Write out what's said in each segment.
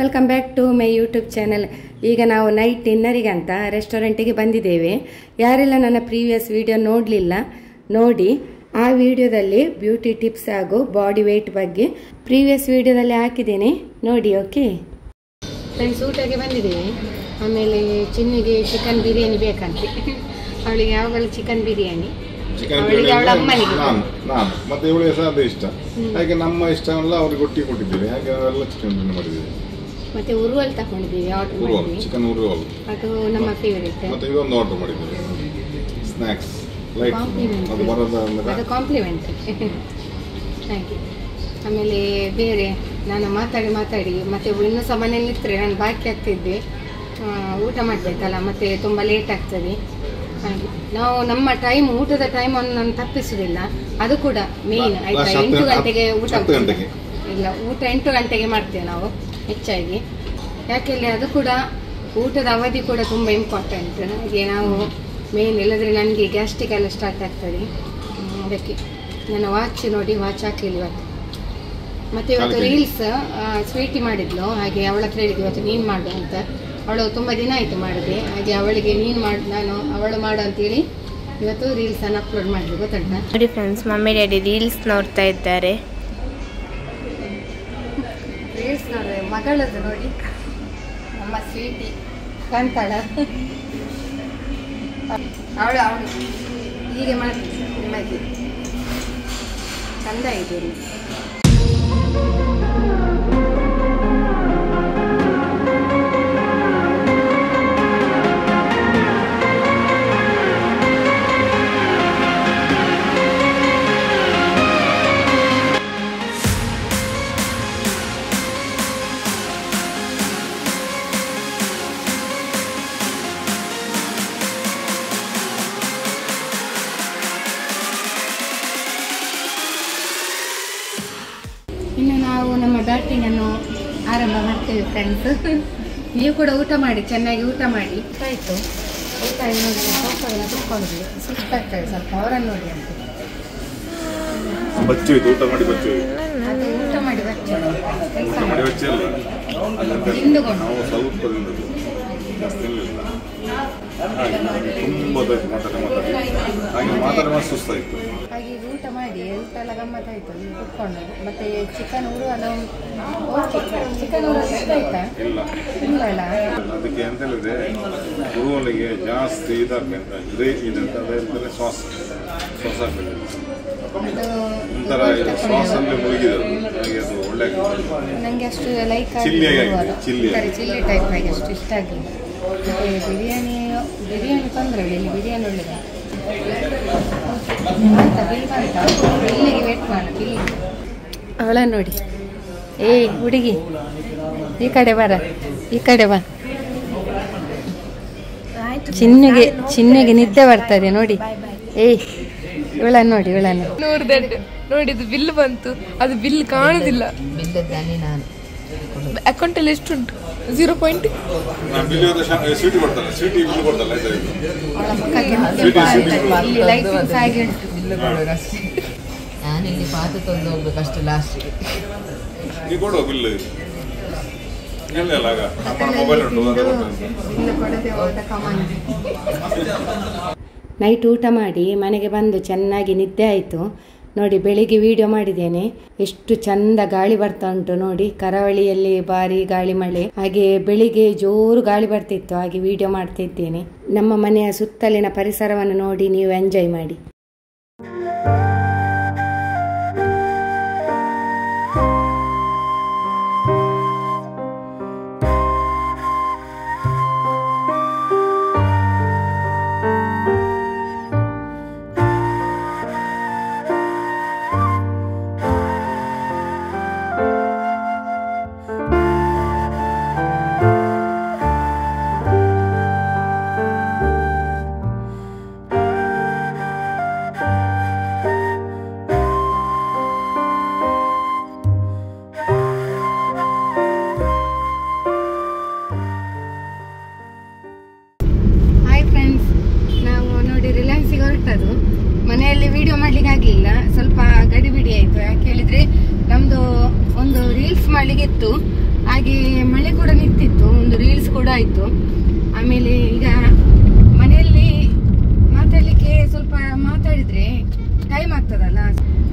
Welcome back to my YouTube channel. ಈಗ ನಾವು night ಡಿನ್ನರಿಗೆ ಅಂತ ರೆಸ್ಟೋರೆಂಟಿಗೆ ಬಂದಿದ್ದೇವೆ. ಯಾರೆಲ್ಲ ನನ್ನ ಪ್ರೀವಿಯಸ್ ವಿಡಿಯೋ ನೋಡಲಿಲ್ಲ ನೋಡಿ, ಆ ವಿಡಿಯೋದಲ್ಲಿ ಬ್ಯೂಟಿ ಟಿಪ್ಸ್ ಹಾಗೂ ಬಾಡಿ ವೇಟ್ ಬಗ್ಗೆ ಪ್ರೀವಿಯಸ್ ವಿಡಿಯೋದಲ್ಲಿ ಹಾಕಿದ್ದೇನೆ ನೋಡಿ. ಓಕೆ ಫ್ರೆಂಡ್ಸ್, ಊಟಕ್ಕೆ ಬಂದಿದ್ದೇವೆ. ಆಮೇಲೆ ಚಿನ್ನಿಗೆ ಚಿಕನ್ ಬಿರಿಯಾನಿ ಬೇಕಂತೆ. ಅವಳಿಗೆ ಯಾವಾಗಲೂ ಚಿಕನ್ ಬಿರಿಯಾನಿ, ಅವಳಿಗೆ ಅವಳ ಅಮ್ಮನಿಗೆ ಮತ್ತೆ ಇವಳಿಗೆ ಸಹ ಅದು ಇಷ್ಟ. ಹಾಗೆ ನಮ್ಮ ಇಷ್ಟ ಎಲ್ಲ ಅವ್ರಿಗೆ ಒಟ್ಟಿಗೆ ಕೊಟ್ಟಿದ್ದೀವಿ. ಹಾಗೆ ನಾವೆಲ್ಲ ಚಿಕನ್ ಬಿರಿಯಾನಿ ಮಾಡಿದ್ದೀವಿ. ಮತ್ತೆ ಉರುವಲ್ ತಗೊಂಡಿದ್ದೀವಿ, ಆರ್ಡರ್ ಮಾಡಿದ್ವಿ. ಚಿಕನ್ ಉರುವಲ್ ಅದು ನಮ್ಮ ಫೇವರೇಟ್. ಮತ್ತೆ ಇದೊಂದು ಆರ್ಡರ್ ಮಾಡಿದ್ದೀವಿ, ಸ್ನ್ಯಾಕ್ಸ್ ಲೈಟ್. ಅದು ಕಾಂಪ್ಲಿಮೆಂಟ್. Thank you. ಆಮೇಲೆ ಬೇರೆ ನಾನು ಮಾತಾಡಿ ಮತ್ತೆ ಇನ್ನೂ ಸಹ ಮನೇಲಿ ನಿಂತರೆ ನಾನು ಬಾಕಿ ಆಗ್ತಿದ್ದೆ. ಊಟ ಮಾಡಬೇಕಲ್ಲ, ಮತ್ತೆ ತುಂಬ ಲೇಟ್ ಆಗ್ತದೆ. ಹಾಗೆ ನಾವು ನಮ್ಮ ಊಟದ ಟೈಮ್ ನಾನು ತಪ್ಪಿಸುವುದಿಲ್ಲ. ಅದು ಕೂಡ ಮೇನ್ ಆಯ್ತಾ. 8 ಗಂಟೆಗೆ ಊಟ ಇಲ್ಲ, ಊಟ 8 ಗಂಟೆಗೆ ಮಾಡ್ತೇವೆ ನಾವು ಹೆಚ್ಚಾಗಿ. ಯಾಕೆಂದರೆ ಅದು ಕೂಡ ಊಟದ ಅವಧಿ ಕೂಡ ತುಂಬ ಇಂಪಾರ್ಟೆಂಟ್. ಹಾಗೆ ನಾವು ಮೇನ್ ಇಲ್ಲದ್ರೆ ನನಗೆ ಗ್ಯಾಸ್ಟ್ರಿಕ್ ಎಲ್ಲ ಸ್ಟಾರ್ಟ್ ಆಗ್ತದೆ. ಅದಕ್ಕೆ ನನ್ನ ವಾಚ್ ನೋಡಿ, ವಾಚ್ ಹಾಕಲಿಲ್ಲ ಇವತ್ತು. ಮತ್ತು ಇವತ್ತು ರೀಲ್ಸ್ ಸ್ವೀಟಿ ಮಾಡಿದ್ಲು. ಹಾಗೆ ಅವಳ ಹತ್ರ ಹೇಳಿದ್ವಿ ಇವತ್ತು ನೀನು ಮಾಡು ಅಂತ. ಅವಳು ತುಂಬ ದಿನ ಆಯಿತು ಮಾಡಿದೆ. ಹಾಗೆ ಅವಳಿಗೆ ನೀನು ಮಾಡು, ನಾನು ಅವಳು ಮಾಡು ಅಂತೇಳಿ ಇವತ್ತು ರೀಲ್ಸನ್ನು ಅಪ್ಲೋಡ್ ಮಾಡಿದ್ವಿ. ಗೊತ್ತುಂಟಾ ನೋಡಿ ಫ್ರೆಂಡ್ಸ್, ಮಮ್ಮಿ ಡ್ಯಾಡಿ ರೀಲ್ಸ್ ನೋಡ್ತಾ ಇದ್ದಾರೆ. ರೀಲ್ಸ್ ನೋಡಿದೆ ಮಗಳದ್ದು ನೋಡಿ, ನಮ್ಮ ಸ್ವೀಟಿ ಕಾಂತಾಳ. ಅವಳು ಹೀಗೆ ಮಾಡ್ತೀನಿ ನಿಮಗೆ ಚಂದ ಇದೆ. ಇನ್ನು ನಾವು ನಮ್ಮ ಬ್ಯಾಟಿಂಗನ್ನು ಆರಂಭ ಮಾಡ್ತೇವೆ ಫ್ರೆಂಡ್ಸ್. ನೀವು ಕೂಡ ಊಟ ಮಾಡಿ, ಚೆನ್ನಾಗಿ ಊಟ ಮಾಡಿ. ಆಯಿತು, ಊಟ ನೋಡಿ ಸೋಫಾಗೆಲ್ಲ ಕುತ್ಕೊಂಡಿದ್ವಿ. ಸುಸ್ತಾಗ್ತದೆ ಸ್ವಲ್ಪ, ಅವರನ್ನು ನೋಡಿ ಅಂತ. ಊಟ ಮಾಡಿ ಬಚ್ಚು, ಅದು ಊಟ ಮಾಡಿ ಬಚ್ಚು ಸುಸ್ತಾಯಿತು. ಹಾಗೆ ಊಟ ಮಾಡಿ, ಊಟ ಎಲ್ಲ ಗಮ್ಮತ್ತಾಯಿತು. ಕುತ್ಕೊಂಡು ಮತ್ತೆ ಚಿಕನ್ ಉರುವಲ್ಲ, ಚಿಕನ್ ಉರುವಲ್ಲ ಇಷ್ಟ ಆಯ್ತಾ? ಇಲ್ಲ ಅಲ್ಲ, ಅದಕ್ಕೆ ಎಂತ ಹೇಳಿದ್ರೆ ಉರುವಲಿಗೆ ಜಾಸ್ತಿ ಇದಾಗಬೇಕಂತ ಗ್ರೇವಿ ಇದೆ ಅಂತ. ಅದರಲ್ಲಿ ಸಾಸ್ ಹಾಕಿದೆ, ಒಂಥರ ಸಾಸ್ ಅಲ್ಲಿ ಮುಳುಗಿದ್ರು. ಹಾಗೆ ಅದು ಒಳ್ಳೆ ನನಗೆ ಅಷ್ಟು ಲೈಕ್ ಚಿಲ್ಲಿ ಟೈಪ್ ಆಗಿ ಅಷ್ಟು ಇಷ್ಟ ಆಗಿಲ್ಲ. ಮತ್ತು ಬಿರಿಯಾನಿ ತೊಂದರೆ ಇಲ್ಲ, ಇಲ್ಲಿ ಬಿರಿಯಾನಿ ಒಳ್ಳೆದ ಅಂತ. ಬಿಲ್ಲಿಗೆ ವೇಟ್ ಮಾಡಿ. ಬಿಲ್ಲಿ ಅವಳ ನೋಡಿ, ಹುಡುಗಿ ಈ ಕಡೆ ಬಾ. ಚಿನ್ನಿಗೆ ನಿದ್ದೆ ಬರ್ತದೆ ನೋಡಿ. ಇವಳನ್ನು ನೋಡಿದ್ದು ಬಿಲ್ ಬಂತು, ಅದು ಬಿಲ್ ಕಾಣುದಿಲ್ಲ. ಅಕೌಂಟ್ ಅಲ್ಲಿ ಎಷ್ಟುಂಟು? 0 ಪಾಯಿಂಟ್. ನಾನಿಲ್ಲಿ ಪಾತ ತಂದು ಹೋಗ್ಬೇಕಷ್ಟು ಲಾಸ್ಟಿಗೆ. ನೈಟ್ ಊಟ ಮಾಡಿ ಮನೆಗೆ ಬಂದು ಚೆನ್ನಾಗಿ ನಿದ್ದೆ ಆಯಿತು ನೋಡಿ. ಬೆಳಿಗ್ಗೆ ವಿಡಿಯೋ ಮಾಡಿದ್ದೇನೆ, ಎಷ್ಟು ಚಂದ ಗಾಳಿ ಬರ್ತಾ ಉಂಟು ನೋಡಿ. ಕರಾವಳಿಯಲ್ಲಿ ಭಾರಿ ಗಾಳಿ ಮಳೆ, ಹಾಗೆ ಬೆಳಿಗ್ಗೆ ಜೋರು ಗಾಳಿ ಬರ್ತಿತ್ತು. ಹಾಗೆ ವಿಡಿಯೋ ಮಾಡ್ತಾ ಇದ್ದೇನೆ. ನಮ್ಮ ಮನೆಯ ಸುತ್ತಲಿನ ಪರಿಸರವನ್ನು ನೋಡಿ ನೀವು ಎಂಜಾಯ್ ಮಾಡಿ. ಮನೆಯಲ್ಲಿ ವಿಡಿಯೋ ಮಾಡ್ಲಿಕ್ಕೆ ಆಗಲಿಲ್ಲ, ಸ್ವಲ್ಪ ಗಡಿಬಿಡಿ ಆಯಿತು. ಯಾಕೆ ಹೇಳಿದರೆ ನಮ್ಮದು ಒಂದು ರೀಲ್ಸ್ ಮಾಡಲಿಕ್ಕೆ ಇತ್ತು. ಹಾಗೆ ಮಳೆ ಕೂಡ ನಿಂತಿತ್ತು, ಒಂದು ರೀಲ್ಸ್ ಕೂಡ ಆಯಿತು. ಆಮೇಲೆ ಈಗ ಮನೆಯಲ್ಲಿ ಮಾತಾಡಲಿಕ್ಕೆ ಸ್ವಲ್ಪ ಮಾತಾಡಿದರೆ ಟೈಮ್ ಆಗ್ತದಲ್ಲ,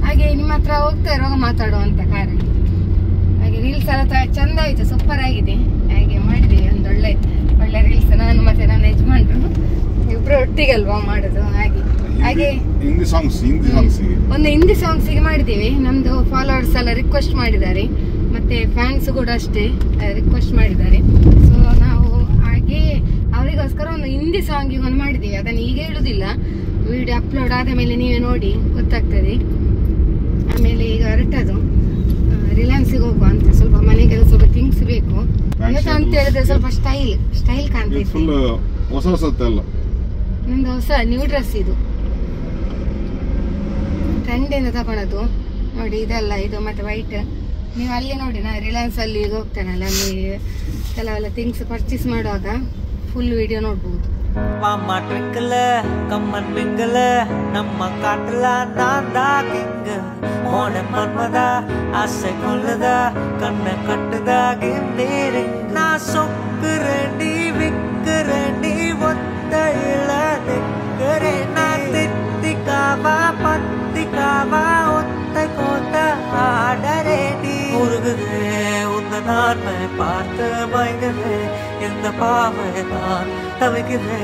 ಹಾಗೆ ನಿಮ್ಮ ಹತ್ರ ಹೋಗ್ತಾ ಇರುವಾಗ ಮಾತಾಡುವಂಥ ಕಾರಲ್ಲಿ. ಹಾಗೆ ರೀಲ್ಸ್ ಎಲ್ಲ ಚೆಂದ ಆಯಿತು, ಸೂಪರ್ ಆಗಿದೆ. ಹಾಗೆ ಮಾಡಿದೆ ಒಂದು ಒಳ್ಳೆ ರೀಲ್ಸ್, ನಾನು ಮತ್ತೆ ನನ್ನ ಯಜಮಾನ್ರು ಇಬ್ಬರು ಒಟ್ಟಿಗಲ್ವಾ ಮಾಡೋದು. ಹಾಗೆ ಒಂದು ಹಿಂದಿ ಸಾಂಗ್ಸಿಗೆ ಮಾಡಿದ್ದೀವಿ. ನಮ್ಮದು ಫಾಲೋವರ್ಸ್ ಎಲ್ಲ ರಿಕ್ವೆಸ್ಟ್ ಮಾಡಿದ್ದಾರೆ, ಮತ್ತು ಫ್ಯಾನ್ಸ್ ಕೂಡ ಅಷ್ಟೇ ರಿಕ್ವೆಸ್ಟ್ ಮಾಡಿದ್ದಾರೆ. ಸೊ ನಾವು ಹಾಗೆ ಅವರಿಗೋಸ್ಕರ ಒಂದು ಹಿಂದಿ ಸಾಂಗಿಗೆ ಒಂದು ಮಾಡಿದ್ದೀವಿ. ಅದನ್ನು ಈಗ ಹೇಳುವುದಿಲ್ಲ, ವಿಡಿಯೋ ಅಪ್ಲೋಡ್ ಆದ ಮೇಲೆ ನೀವೇ ನೋಡಿ ಗೊತ್ತಾಗ್ತದೆ. ಆಮೇಲೆ ಈಗ ಹೊರಟದು ರಿಲಯನ್ಸಿಗೆ ಹೋಗುವ ಅಂತ, ಸ್ವಲ್ಪ ಮನೆಗೆಲ್ಲ ಸ್ವಲ್ಪ ಥಿಂಗ್ಸ್ ಬೇಕು ಅಂತ ಹೇಳಿದ್ರೆ ಸ್ವಲ್ಪ ಸ್ಟೈಲ್ ಕಾಣ್ತೈತೆ. ನಂದು ಹೊಸ ನ್ಯೂ ಡ್ರೆಸ್, ಇದು ಟ್ರೆಂಡಿಂದ ತಗೊಳೋದು ನೋಡಿ. ಇದೆಲ್ಲ ಇದು ಮತ್ತೆ ವೈಟ್. ನೀವು ಅಲ್ಲಿ ನೋಡಿ, ನಾನು ರಿಲಯನ್ಸ್ ಅಲ್ಲಿ ಈಗ ಹೋಗ್ತೇನಲ್ಲ, ಅಲ್ಲಿ ಕೆಲವೆಲ್ಲ ಥಿಂಗ್ಸ್ ಪರ್ಚೇಸ್ ಮಾಡುವಾಗ ಫುಲ್ ವಿಡಿಯೋ ನೋಡ್ಬೋದು. ಮಾಮ ಟ್ವಿಂಕಲ್ ಕಮ್ಮನ್ ಮಿಂಗಲ್ ನಮ್ಮ ಕಾಟಲ ನಾಂದ ಕಿಂಗ್ ಮೋಡ ಮನ್ಮದ ಆಸೆ ಕೊಲ್ಲದ ಕಣ್ಣ ಕಟ್ಟದ ಗಿಂಡೀರಿಂಗ್ ನಾ ಸೊಕ್ಕರಂಡಿ ವಿಕ್ಕರಂಡಿ ಒತ್ತ ಇಳದಿಕ್ಕರೆ ನಾ ತಿತ್ತಿಕಾವ ಪತ್ತಿಕಾವ ಒತ್ತ ಕೋತ ஆடரேடி முருகுதே உந்த நான் பார்த்து பயங்குதே எந்த பாவை தான் தவிக்குதே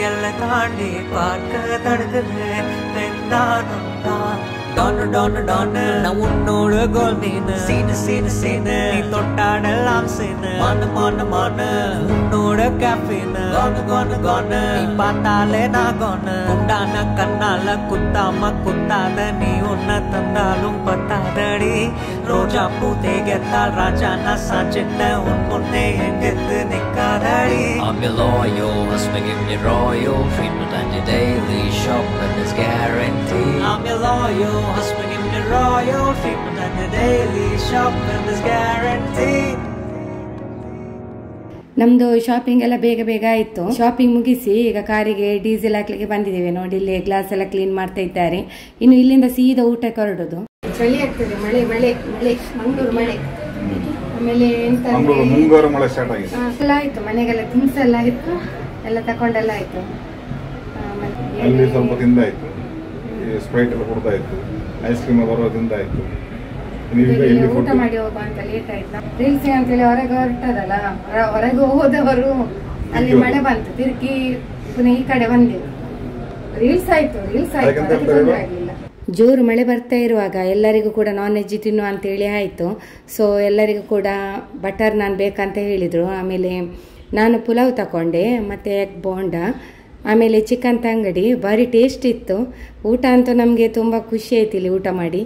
எல்லை தாண்டி பார்க்க தடுக்குதே பெண்தானம் தான் டான்னு டான்னு டான்னு நான் உன்னோட கோல் மீன் சீனு நீ தொட்டாடலாம் சீனு மானு உன்னோட கேஃபீன் கானு நீ பார்த்தாலே நான் கானு குண்டான கண்ணால குத்தாம குத்தாத நீ உன்ன தந்தாலும் பத்தாதடி ரோஜா பூ தேகத்தால் ராஜானா சாஞ்சிட்ட உன் முன்னே எங்கெத்து நிக்காதடி I'm your loyal husband, give me royal treatment and your daily shopping is guaranteed. I'm your loyal husband, give me royal treatment and your daily shopping is guaranteed. ನಮ್ದು ಶಾಪಿಂಗ್ ಎಲ್ಲ ಬೇಗ ಆಯಿತು. ಶಾಪಿಂಗ್ ಮುಗಿಸಿ ಈಗ ಕಾರಿಗೆ ಡೀಸೆಲ್ ಹಾಕ್ಲಿಕ್ಕೆ ಬಂದಿದ್ದೇವೆ. ನೋಡಿ, ಇಲ್ಲಿ ಗ್ಲಾಸ್ ಎಲ್ಲ ಕ್ಲೀನ್ ಮಾಡ್ತಾ ಇದ್ದಾರೆ. ಇನ್ನು ಇಲ್ಲಿಂದ ಸೀದಾ ಊಟಕ್ಕೆ ಹೊರಡೋದು. ಚಳಿ ಆಗ್ತದೆ, ಮಳೆ ಮಂಗಳೂರು ಮಳೆ. ಆಮೇಲೆ ಎಂತ ಎಲ್ಲ ಆಯ್ತು, ಮನೆಗೆಲ್ಲ ಥಿಂಗ್ಸ್ ಎಲ್ಲ ಆಯ್ತು, ಎಲ್ಲ ತಕೊಂಡೆಲ್ಲ ಆಯ್ತು. ಸ್ವಲ್ಪ ತಿಂದಾಯ್ತು, ಸ್ಪ್ರೈಟ್ ಎಲ್ಲ ಕೊಡ್ತಾಯಿತ್ತು, ಐಸ್ ಕ್ರೀಮ್ ಬರೋದ್ರಿಂದಾಯ್ತು. ಊಟ ಮಾಡಿ ಹೋಗುವ ಅಂತ ಲೇಟ್ ಆಯ್ತು. ರೀಲ್ಸ್ ಅಂತೇಳಿ ಹೊರಗೆ ಹೊರಟದಲ್ಲ, ಹೊರಗೆ ಹೋದವರು ಅಲ್ಲಿ ಮಳೆ ಬಂತು, ತಿರುಗಿ ಪುನಃ ಈ ಕಡೆ ಬಂದೆವು. ರೀಲ್ಸ್ ಆಯ್ತು ಆಗಿಲ್ಲ. ಜೋರು ಮಳೆ ಬರ್ತಾ ಇರುವಾಗ ಎಲ್ಲರಿಗೂ ಕೂಡ ನಾನ್ ವೆಜ್ ತಿನ್ನುವ ಅಂತೇಳಿ ಆಯಿತು. ಸೊ ಎಲ್ಲರಿಗೂ ಕೂಡ ಬಟರ್ ನಾನ್ ಬೇಕಂತ ಹೇಳಿದರು. ಆಮೇಲೆ ನಾನು ಪುಲಾವ್ ತಗೊಂಡೆ, ಮತ್ತು ಎಗ್ ಬೋಂಡ, ಆಮೇಲೆ ಚಿಕನ್ ತಂಗಡಿ. ಭಾರಿ ಟೇಸ್ಟ್ ಇತ್ತು. ಊಟ ಅಂತೂ ನಮಗೆ ತುಂಬ ಖುಷಿ ಆಯ್ತು ಇಲ್ಲಿ ಊಟ ಮಾಡಿ.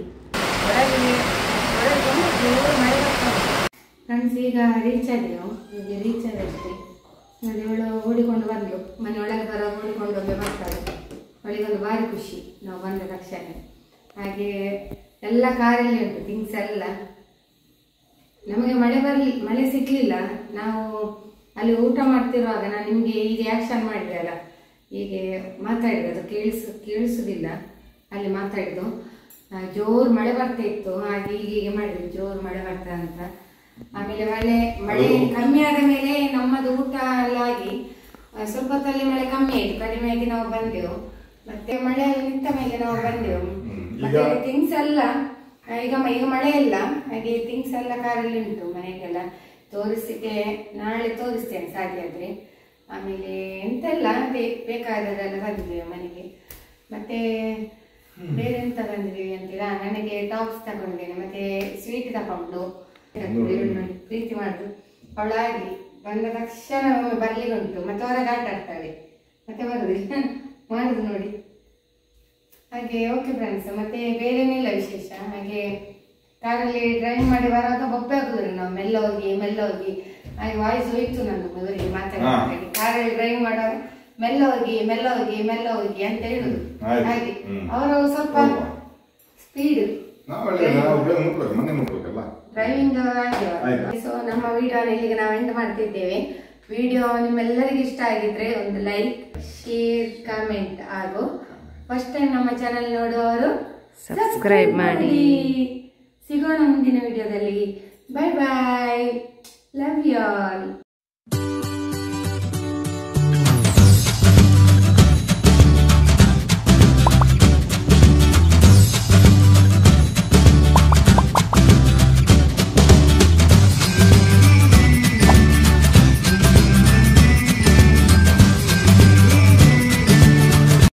ಫ್ರೆಂಡ್ಸ್, ಈಗ ರೀಚ್ ಆದೆವು. ರೀಚ್ ಆದಷ್ಟೇ ನೋಡಿ, ಇವಳು ಓಡಿಕೊಂಡು ಬಂದಳು. ಮನೆ ಒಳಗೆ ಬರೋ ಓಡಿಕೊಂಡು ಹೋಗಿ ಬರ್ತಾಳೆ. ಅವಳಿಗೊಂದು ಭಾರಿ ಖುಷಿ ನಾವು ಬಂದ ತಕ್ಷಣ. ಹಾಗೆ ಎಲ್ಲ ಕಾರಲ್ಲಿ ಉಂಟು ಥಿಂಗ್ಸ್ ಎಲ್ಲ. ನಮಗೆ ಮಳೆ ಸಿಗಲಿಲ್ಲ. ನಾವು ಅಲ್ಲಿ ಊಟ ಮಾಡ್ತಿರುವಾಗ ನಾನು ನಿಮಗೆ ಈ ರಿಯಾಕ್ಷನ್ ಮಾಡಿದೆ ಅಲ್ಲ, ಹೀಗೆ ಮಾತಾಡಿದೆ, ಅದು ಕೇಳಿಸೋದಿಲ್ಲ. ಅಲ್ಲಿ ಮಾತಾಡಿದ್ದು ಜೋರು ಮಳೆ ಬರ್ತಾ ಇತ್ತು. ಹಾಗೆ ಹೀಗೆ ಮಾಡಿದ್ವಿ, ಜೋರು ಮಳೆ ಬರ್ತಾ ಅಂತ. ಆಮೇಲೆ ಮಳೆ ಕಮ್ಮಿ ಆದ ಮೇಲೆ ನಮ್ಮದು ಊಟ ಎಲ್ಲ ಆಗಿ ಸ್ವಲ್ಪ ಹೊತ್ತಲ್ಲಿ ಮಳೆ ಕಮ್ಮಿ ಆಯ್ತು. ಕಡಿಮೆ ಆಗಿ ನಾವು ಬಂದೆವು. ಮತ್ತೆ ಮಳೆ ನಿಂತ ಮೇಲೆ ನಾವು ಬಂದೆವು. ಮತ್ತೆ ಥಿಂಗ್ಸ್ ಎಲ್ಲ ಈಗ ಮಳೆ ಇಲ್ಲ. ಹಾಗೆ ಥಿಂಗ್ಸ್ ಎಲ್ಲ ಕಾರಲ್ಲಿ ಉಂಟು. ಮನೆಗೆಲ್ಲ ತೋರಿಸಿಕೆ ನಾಳೆ ತೋರಿಸ್ತೇನೆ ಸಾಧ್ಯ ಆದ್ರೆ. ಆಮೇಲೆ ಎಂತೆಲ್ಲ ಬೇಕಾದದೆಲ್ಲ ತಂದಿದ್ದೇವೆ ಮನೆಗೆ. ಮತ್ತೆ ಬೇರೆ ಎಂತ ತಂದಿದ್ದೀವಿ ಅಂತೀರಾ, ನನಗೆ ಟಾಪ್ಸ್ ತಗೊಂಡಿದ್ದೇನೆ, ಮತ್ತೆ ಸ್ವೀಟ್ ತಗೊಂಡು ಪ್ರೀತಿ ಮಾಡುದು. ಅವಳಾಗಿ ಬಂದ ತಕ್ಷಣ ಒಮ್ಮೆ ಬರ್ಲಿಕ್ಕೆ ಉಂಟು, ಮತ್ತೆ ಹೊರಗೆ ಆಟ ಆಡ್ತಾಳೆ, ಮತ್ತೆ ಬರುದಿಲ್ಲ ಮಾಡುದು ನೋಡಿ. ಹಾಗೆ ಓಕೆ ಫ್ರೆಂಡ್ಸ್, ಮತ್ತೆ ಬೇರೇನಿಲ್ಲ ವಿಶೇಷ. ಹಾಗೆ ಕಾರಲ್ಲಿ ಡ್ರೈವ್ ಮಾಡಿ ಬರುವಾಗ ಬೊಬ್ಬೆ ಆಗುದಿಲ್ಲ ನಾವು, ಮೆಲ್ಲ ಹೋಗಿ ಹಾಗೆ ವಾಯ್ಸ್ ಹೋಯ್ತು ನನ್ನ ಮೊದಲಿಗೆ ಮಾತಾಡಿ. ಕಾರಲ್ಲಿ ಡ್ರೈವ್ ಮಾಡುವಾಗ ಮೆಲ್ಲ ಹೋಗಿ ಅಂತ ಹೇಳುದು. ಹಾಗೆ ಅವರು ಸ್ವಲ್ಪ ಸ್ಪೀಡ್ ಡ್ರೈವಿಂಗ್ ಆಗಿದೆ. ಸೊ ನಮ್ಮ ವಿಡಿಯೋನ ಇಲ್ಲಿಗೆ ನಾವು ಎಂಡ್ ಮಾಡ್ತಿದ್ದೇವೆ. ವಿಡಿಯೋ ನಿಮ್ಮೆಲ್ಲರಿಗೂ ಇಷ್ಟ ಆಗಿದ್ರೆ ಒಂದು ಲೈಕ್, ಶೇರ್, ಕಾಮೆಂಟ್ ಹಾಗೂ ಫಸ್ಟ್ ಟೈಮ್ ನಮ್ಮ ಚಾನೆಲ್ ನೋಡುವವರು ಸಬ್ಸ್ಕ್ರೈಬ್ ಮಾಡಿ. ಸಿಗೋಣ ಮುಂದಿನ ವಿಡಿಯೋದಲ್ಲಿ. ಬಾಯ್ ಬಾಯ್. Love you all.